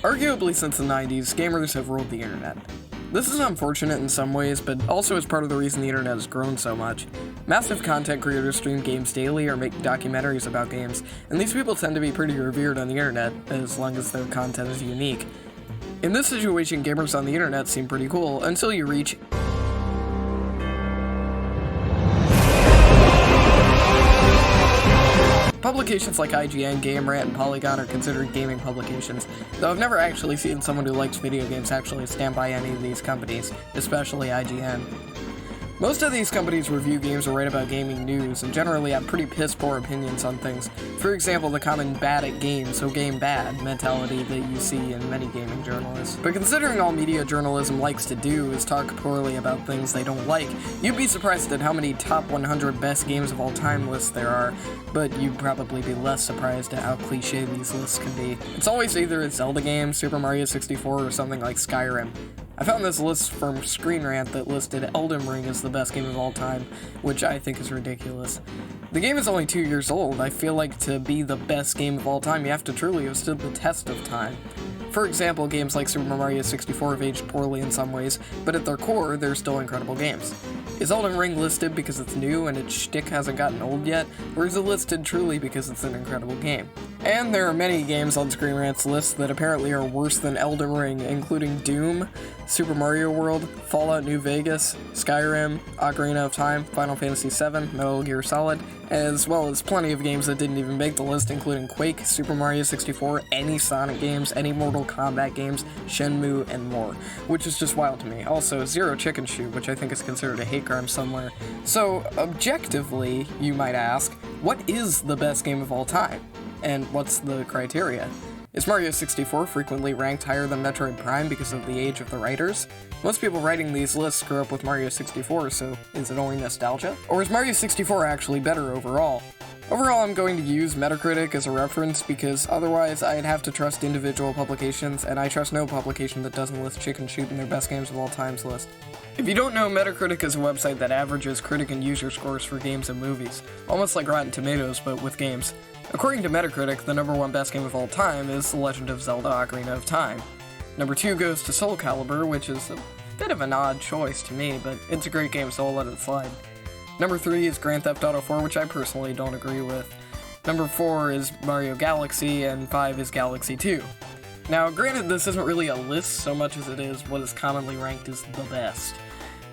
Arguably since the 90s, gamers have ruled the internet. This is unfortunate in some ways, but also is part of the reason the internet has grown so much. Massive content creators stream games daily or make documentaries about games, and these people tend to be pretty revered on the internet, as long as their content is unique. In this situation, gamers on the internet seem pretty cool, until you reach publications like IGN, Game Rant, and Polygon are considered gaming publications, though I've never actually seen someone who likes video games actually stand by any of these companies, especially IGN. Most of these companies review games or write about gaming news, and generally have pretty piss-poor opinions on things. For example, the common bad at games, so game bad mentality that you see in many gaming journalists. But considering all media journalism likes to do is talk poorly about things they don't like, you'd be surprised at how many top 100 best games of all time lists there are, but you'd probably be less surprised at how cliche these lists can be. It's always either a Zelda game, Super Mario 64, or something like Skyrim. I found this list from Screen Rant that listed Elden Ring as the best game of all time, which I think is ridiculous. The game is only 2 years old. I feel like to be the best game of all time, you have to truly have stood the test of time. For example, games like Super Mario 64 have aged poorly in some ways, but at their core, they're still incredible games. Is Elden Ring listed because it's new and its shtick hasn't gotten old yet, or is it listed truly because it's an incredible game? And there are many games on Screen Rant's list that apparently are worse than Elden Ring, including Doom, Super Mario World, Fallout New Vegas, Skyrim, Ocarina of Time, Final Fantasy VII, Metal Gear Solid, as well as plenty of games that didn't even make the list, including Quake, Super Mario 64, any Sonic games, any Mortal Kombat games, Shenmue, and more, which is just wild to me. Also, Zero Chicken Shoot, which I think is considered a hate crime somewhere. So, objectively, you might ask, what is the best game of all time? And what's the criteria? Is Mario 64 frequently ranked higher than Metroid Prime because of the age of the writers? Most people writing these lists grew up with Mario 64, so is it only nostalgia? Or is Mario 64 actually better overall? Overall, I'm going to use Metacritic as a reference because otherwise I'd have to trust individual publications, and I trust no publication that doesn't list Chicken Shoot in their best games of all times list. If you don't know, Metacritic is a website that averages critic and user scores for games and movies, almost like Rotten Tomatoes, but with games. According to Metacritic, the #1 best game of all time is The Legend of Zelda: Ocarina of Time. Number 2 goes to Soul Calibur, which is a bit of an odd choice to me, but it's a great game, so I'll let it slide. Number 3 is Grand Theft Auto 4, which I personally don't agree with. Number 4 is Mario Galaxy, and 5 is Galaxy 2. Now, granted, this isn't really a list so much as it is what is commonly ranked as the best.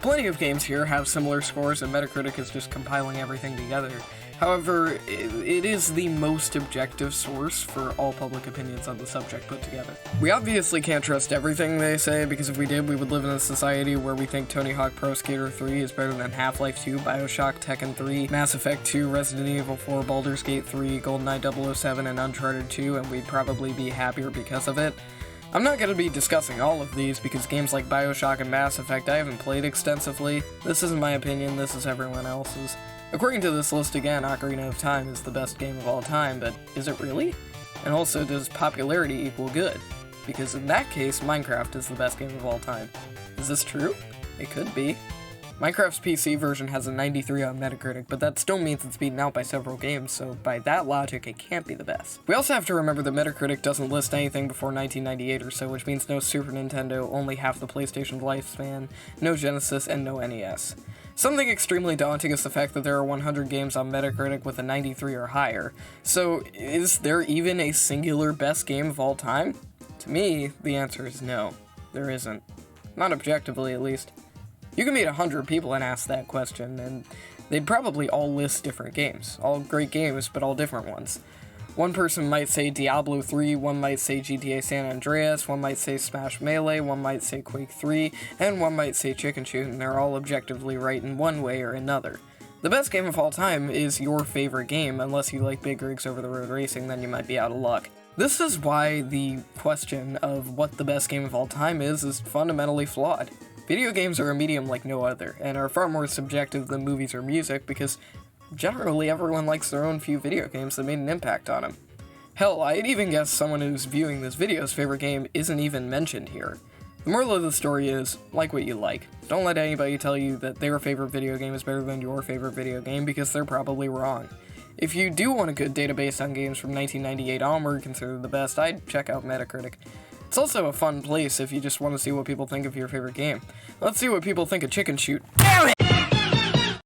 Plenty of games here have similar scores, and Metacritic is just compiling everything together. However, it is the most objective source for all public opinions on the subject put together. We obviously can't trust everything they say, because if we did, we would live in a society where we think Tony Hawk Pro Skater 3 is better than Half-Life 2, Bioshock, Tekken 3, Mass Effect 2, Resident Evil 4, Baldur's Gate 3, GoldenEye 007, and Uncharted 2, and we'd probably be happier because of it. I'm not going to be discussing all of these because games like Bioshock and Mass Effect I haven't played extensively. This isn't my opinion, this is everyone else's. According to this list again, Ocarina of Time is the best game of all time, but is it really? And also, does popularity equal good? Because in that case, Minecraft is the best game of all time. Is this true? It could be. Minecraft's PC version has a 93 on Metacritic, but that still means it's beaten out by several games, so by that logic, it can't be the best. We also have to remember that Metacritic doesn't list anything before 1998 or so, which means no Super Nintendo, only half the PlayStation lifespan, no Genesis, and no NES. Something extremely daunting is the fact that there are 100 games on Metacritic with a 93 or higher. So, is there even a singular best game of all time? To me, the answer is no. There isn't. Not objectively, at least. You can meet 100 people and ask that question, and they'd probably all list different games. All great games, but all different ones. One person might say Diablo 3, one might say GTA San Andreas, one might say Smash Melee, one might say Quake 3, and one might say Chicken Shoot, and they're all objectively right in one way or another. The best game of all time is your favorite game, unless you like big rigs over-the-road racing, then you might be out of luck. This is why the question of what the best game of all time is fundamentally flawed. Video games are a medium like no other, and are far more subjective than movies or music because generally everyone likes their own few video games that made an impact on them. Hell, I'd even guess someone who's viewing this video's favorite game isn't even mentioned here. The moral of the story is, like what you like. Don't let anybody tell you that their favorite video game is better than your favorite video game because they're probably wrong. If you do want a good database on games from 1998 onward considered the best, I'd check out Metacritic. It's also a fun place if you just want to see what people think of your favorite game. Let's see what people think of Chicken Shoot. Damn it!